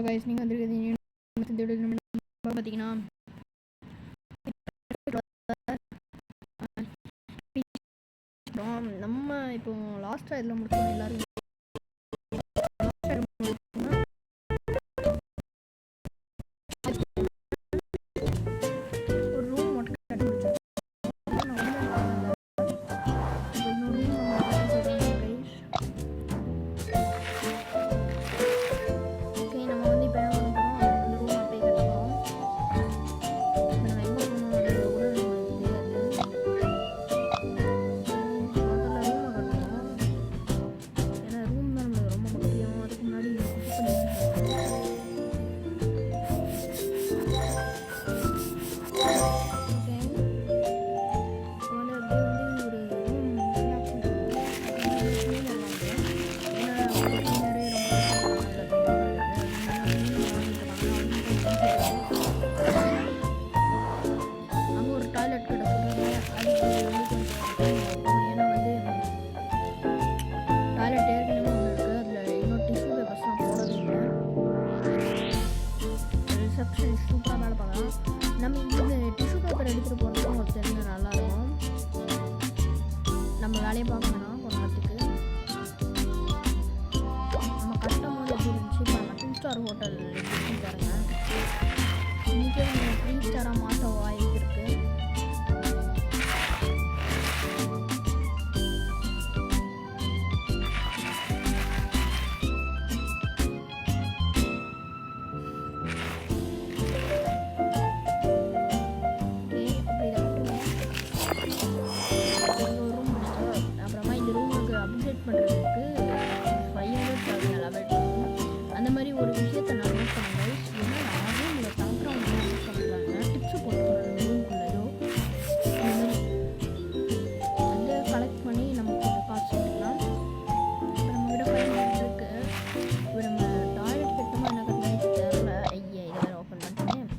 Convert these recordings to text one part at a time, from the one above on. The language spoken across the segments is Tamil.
கைஸ் நீங்கள் வந்துருக்குது பார்த்தீங்கன்னா நம்ம இப்போ லாஸ்ட்டாக இதில் முடிச்சோம் எல்லாரும் ஒரு ரூம் மட்டும் கட்டி முடிச்சோம். வேலையை பார்க்கணும் ஒரு நாட்டுக்கு நம்ம கஷ்டம் போது எப்படி இருந்துச்சு. இப்போ நம்ம 2 ஸ்டார் ஹோட்டல் பாருங்க, இன்றைக்கே நம்ம 3 ஸ்டாராக மாற்ற வாய்ப்பு இருக்குது. பண்ணுறதுக்கு 500 லெவல் அந்த மாதிரி ஒரு விஷயத்தை நான் நோட் பண்ணுறேன். ஏன்னா யாரும் இந்த பேக்ரவுண்ட் யூஸ் பண்ணுறாங்க, டிப்ஸு போட்டு போடுறது ரூம்குள்ளேயோ அந்த மாதிரி வந்து கலெக்ட் பண்ணி நம்ம கொஞ்சம் காசு எடுக்கலாம். இப்போ நம்மகிட்ட 500 இருக்குது. இப்போ நம்ம டாய்லெட் கட்டமாக என்ன கட்டணும் தெரியல. ஐயா இதை வேறு ஓப்பன் பண்ணிட்டேன்.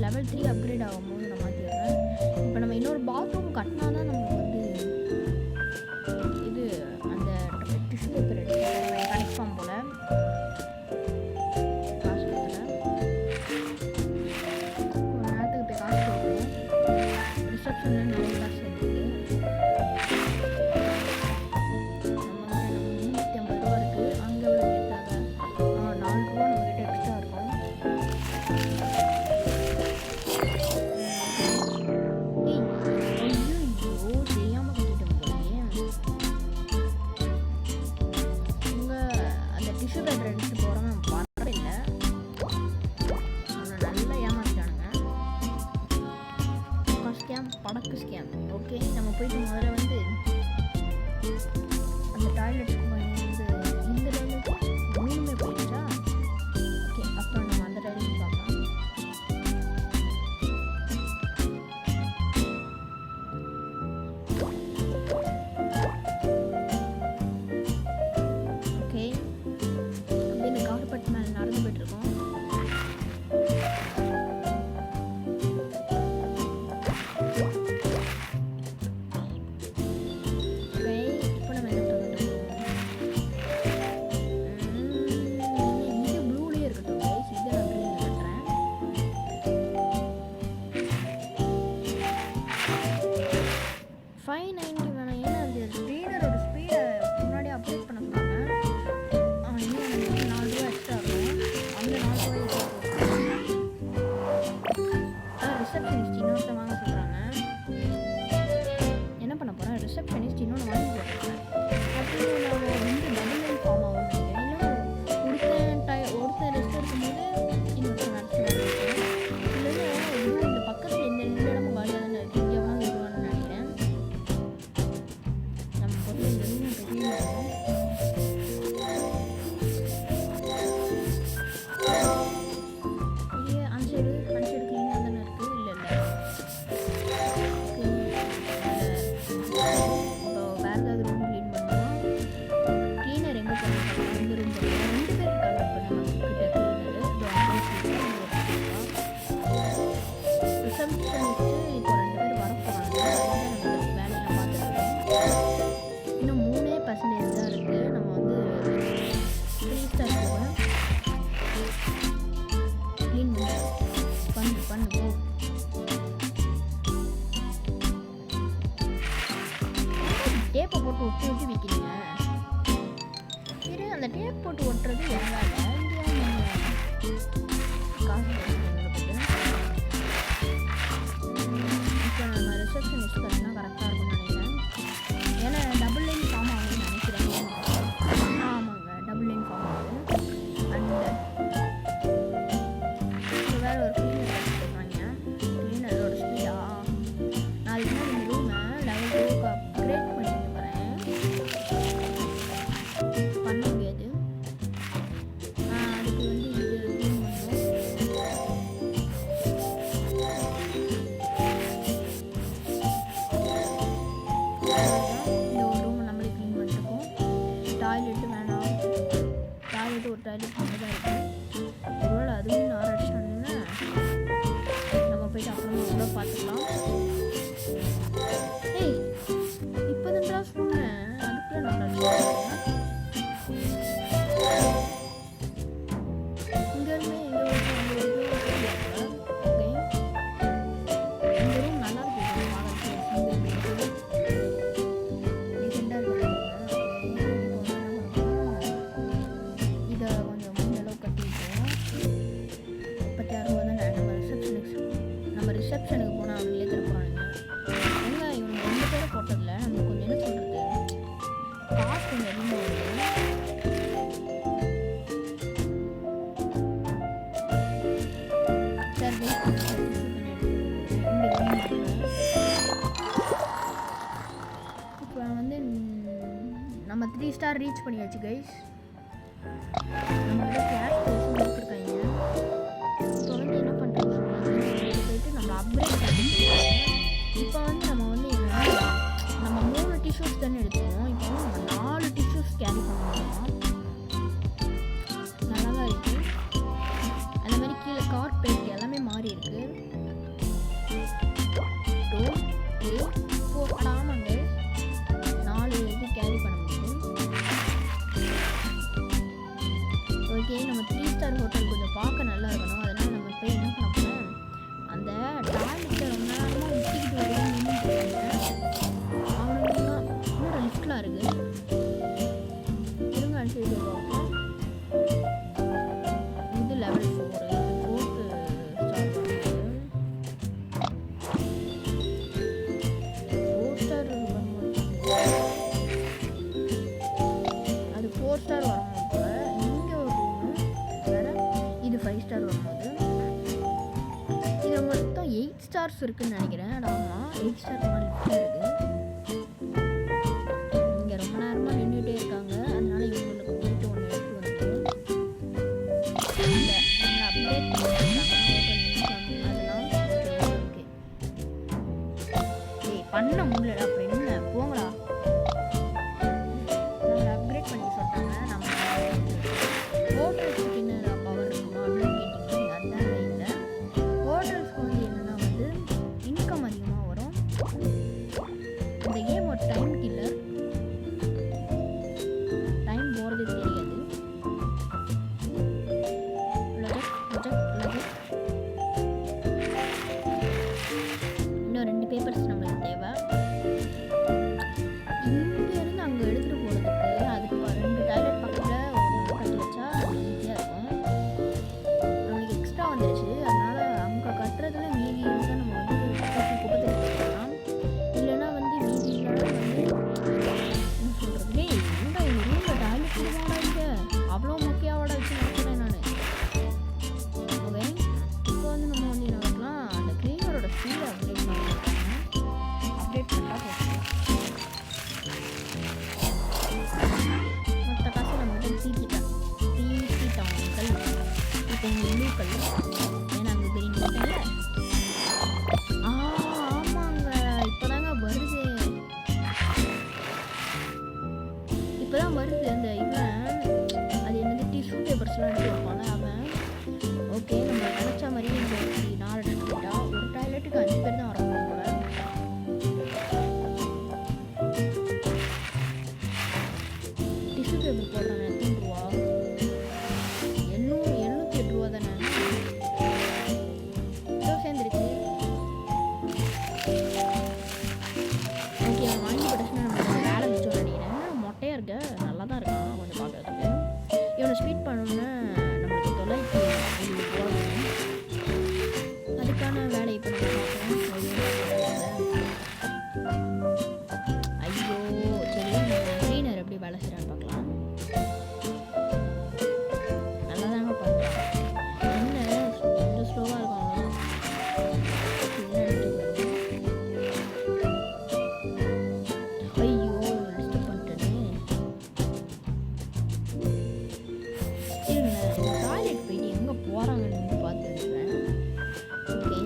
லெவல் 3 அப்கிரேட் ஆகும்போது நான் மாற்றிடுறேன். இப்போ நம்ம இன்னொரு பாத்ரூம் கட்டினா தான் நமக்கு வந்து இது அந்த 50% தான் இருக்குது. நம்ம வந்து 3 ஸ்டார் போவேன். க்ளீன் பண்ணு போ. டேப்பை போட்டு ஒட்டி ஒட்டி வைக்கிறீங்க. சரி, அந்த டேப் போட்டு ஒட்டுறது எவ்வளோ காசு இப்போ நம்ம ரிசப்ஷனிஸ்ட் கட்டினா கரெக்டாக இருக்கும்னு நினைக்கிறேன். ஏன்னா டபுள் லைன் ஃபார்ம் ஆகுதுன்னு நினைக்கிறேன். ஆமாங்க, டபுள் லைன் ஃபார்ம் ஆகுது. அண்ட் வேறு ஒரு க்ளீனர் சொல்கிறாங்க. க்ளீனரோட ஸ்பீடா நாளைக்கு நான் இந்த ரூமை லெவல் 2க்கு அப்கிரேட் பண்ணிட்டு வரேன். பண்ண முடியாது. அதுக்கு வந்து இது க்ளீன் பண்ணுவோம். இந்த ஒரு ரூமை நம்மளே க்ளீன் பண்ணிருக்கோம். டாய்லெட்டு வேணாம். டாய்லெட்டு ஒரு டாய்லெட் மட்டும் தான் இருக்குது. ஒருவேளை அதுவும் நான் அடிச்சானுன்னா நம்ம போயிட்டு அப்புறமா கூட பார்த்துக்கலாம். ஏய், இப்போ தான் சொன்னேன், அதுக்குள்ளே நான் அடிச்சேன். இங்கேருமே எங்கே ஓகே, இந்த ரூம் நல்லா இருக்குது. இதை கொஞ்சம் முன்னளவு கட்டிட்டோம். 36 ரூபா தான் நம்ம ரிசப்ஷனுக்கு போனால் அவங்களே திருப்புறானுங்க. ஏங்க இவங்க 2 பேரை போட்டதில்ல, நம்ம கொஞ்சம் என்ன சொல்கிறது, காசு கொஞ்சம் அதிகமாக வருது. சரி, இப்போ வந்து நம்ம 3 ஸ்டார் ரீச் பண்ணியாச்சு கைஸ். நம்மளோட கேஷ் கொடுத்துருக்காங்க. இப்போ வந்து என்ன பண்ணுறோம்னு சொன்னாங்க, போயிட்டு நம்ம அப்கிரேட் பண்ணிட்டு இப்போ வந்து நம்ம வந்து என்னன்னா நம்ம 3 டிஷ்யூஸ் தானே எடுத்தோம். இப்போ நம்ம 4 டிஷ்யூஸ் கேரி பண்ணலாம். நல்லா தான் இருக்குது. அந்த மாதிரி கீழே கார்பெட் எல்லாமே மாறி இருக்குது. 2 3 4 ஆமாங்க, 4 இது கேரி பண்ண முடியும். ஓகே, நம்ம 3 ஸ்டார் ஹோட்டல் கொஞ்சம் பார்க்க நல்லா இருக்கணும். அதனால் நம்ம போய் என்ன பண்ண போகிறோம், அந்த டாய்லெட்டை ரொம்ப நேரமாக ஊற்றிக்கிட்டு வருவோம். அவனுங்கெல்லாம் இன்னொரு லிஃப்ட்லாம் இருக்குது. இருங்க அடிச்சுட்டு பார்ப்போம். இது லெவல் 4, இது 4th ஸ்டார் வாங்குது. 4 ஸ்டார் அது 4 ஸ்டார் வரும். இப்போ இங்கே ஒரு ரூமு வேறு, இது 5 ஸ்டார் வரும்போது இது மொத்தம் 8 ஸ்டார்ஸ் இருக்குதுன்னு நினைக்கிறேன். ஆமாம், 8 ஸ்டார் மாதிரி இருக்குது. இங்கே ரொம்ப நேரமாக நின்றுட்டே இருக்காங்க. அதனால இவங்களுக்கு போயிட்டு ஒன்று எடுத்து வந்துட்டோம். இந்த நம்மளை அப்டேட் பண்ணியிருக்காங்க. அதெல்லாம் ஓகே. ஏய், பண்ண முடியலடா, அப்புறம் என்ன, போங்கடா. நம்மளை அப்கிரேட் பண்ணி சொல்லிட்டாங்க. நம்ம ஹோட்டல்ஸுக்கு என்ன பவர் இருக்குமா அப்படின்னு கேட்டிங்கன்னா அதுதான் இல்லை. ஹோட்டல்ஸ்க்கு வந்து என்னென்னா வந்து இன்கம் அதிகமாக வரும். இந்த கேம் ஒரு டைம் கில்லர். டைம் போகிறதே தெரியாது. இன்னும் 2 பேப்பர்ஸ் நம்மளுக்கு தேவை. இங்கேருந்து அங்கே எடுத்துகிட்டு போகிறதுக்கு அதுக்கு 2 டாய்லெட் பக்கத்தில் ஒன்று கட்டி வச்சா ஈஸியாக இருக்கும். நம்மளுக்கு எக்ஸ்ட்ரா வந்துடுச்சு. அதனால் அங்கே கட்டுறதுல மீதி இருந்தால் நம்ம வந்து குப்பத்தில் வச்சுக்கலாம். இல்லைன்னா வந்து மீதி இல்லைன்னா வந்து என்ன சொல்கிறது, இந்த ரூமில் டாய்லெட் கொடுவாடா இங்கே அவ்வளோ முக்கியவாட வச்சு நினைக்கிறேன் நான். ஓகே, இப்போ வந்து நம்ம வந்து என்ன பண்ணலாம், அந்த க்ளீனரோட ஸ்பீடை அப்டேட் பண்ணிருக்காங்க. அப்டேட் பண்ணால் மொத்த காசு நம்மகிட்ட தீட்டிட்டாங்க. இப்போ இங்கே ப்ளூக்கள் ஏன்னா அங்கே கிரீன் போட்டேன்ல. ஆமாங்க, இப்போதாங்க வருது. இப்போதான் வருது அந்த இவன், அது என்னது டிஷ்யூ பேப்பர்ஸ்லாம் எடுத்து வைப்பாங்க அவன். ஓகே, நம்ம நினச்ச மாதிரியே இங்கே 4 எடுத்து போயிட்டா. ஒரு டாய்லெட்டுக்கு 5 பேர் தான் வரணும் போல. சப்ஸ்கிரைபர் போடுறாங்க எத்தனை ரூபா 708 ரூபா தானே சேர்ந்துருச்சு. ஓகே அவன் வாங்கி போட்டுச்சுன்னா நம்ம வேலை மிச்சம் நினைக்கிறேன். மொட்டையாக இருக்க நல்லா தான் இருக்கான் கொஞ்சம் பார்க்கறதுக்கு. இவனை ஸ்வீட் பண்ணணுன்னா நம்மளுக்கு 950 ரூபா வேணும். அதுக்கான வேலை இப்போ நம்ம பார்ப்போம். ஐயோ சரி க்ளீனர் எப்படி வேலை செய்கிறான்னு பார்க்கலாம். நல்லா தாங்க பண்ணுறான். என்ன கொஞ்சம் ஸ்லோவாக இருக்கும். ஐயோ டிஸ்டர்ப் பண்ணிட்டேனே. இருங்க டாய்லெட் போயிட்டு எங்கே போகிறாங்கன்னு பார்த்துருக்கேன். ஓகே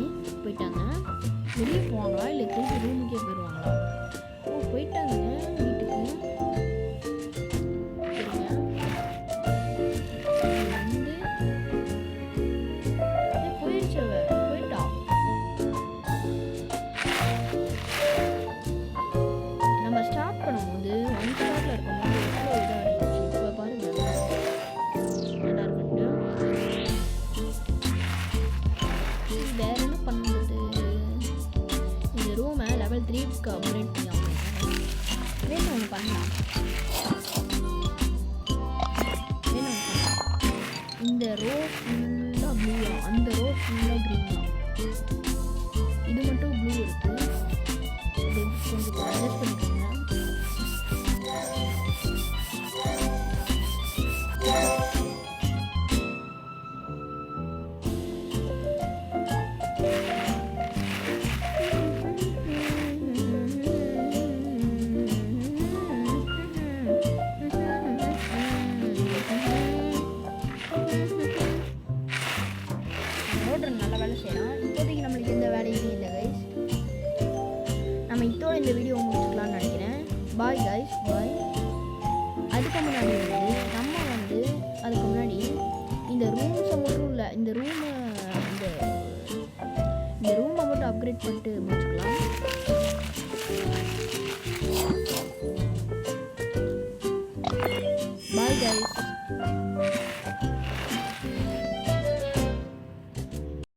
போயிட்டாங்க. வெளியே போவாங்களா இல்லை திருப்பி ரூமுக்கே போயிடுவாங்களா? ஓ போயிட்டாங்க வீட்டுக்கு. சரிங்க போயிடுச்சு. போயிட்டா. நம்ம ஸ்டார்ட் பண்ணும்போது 1 ஸ்டார்ட்ல இருக்கும்போது எவ்வளோ இதாக இருந்துச்சு. இப்போ பாருங்க நல்லா இருக்குன்ட்டு. வேற என்ன பண்ணுறது? இந்த ரூமை லெவல் 3க்கு அப்கிரேட் பண்ணி ஆகணும். வேணும் ஒன்று பண்ணலாம். இந்த ரோ ஃபுல்லாக ப்ளூவா, அந்த ரோ ஃபுல்லாக க்ரீனா, இது மட்டும் ப்ளூ இருக்குது. இது கொஞ்சம் அட்ஜஸ்ட் பண்ணிக்கோங்க. ரோட்ரு நல்ல வேலை செய்யலாம். இப்போதைக்கு நம்மளுக்கு எந்த வேலையும் இல்லை கைஸ். நம்ம இதோட இந்த வீடியோ முடிச்சுக்கலாம்னு நினைக்கிறேன். Bye guys bye. அதுக்கு முன்னாடி அதுக்கு முன்னாடி இந்த ரூம்ஸை மட்டும் இல்லை இந்த ரூமை மட்டும் அப்கிரேட் பண்ணிட்டு முடிச்சுக்கலாம். Bye guys.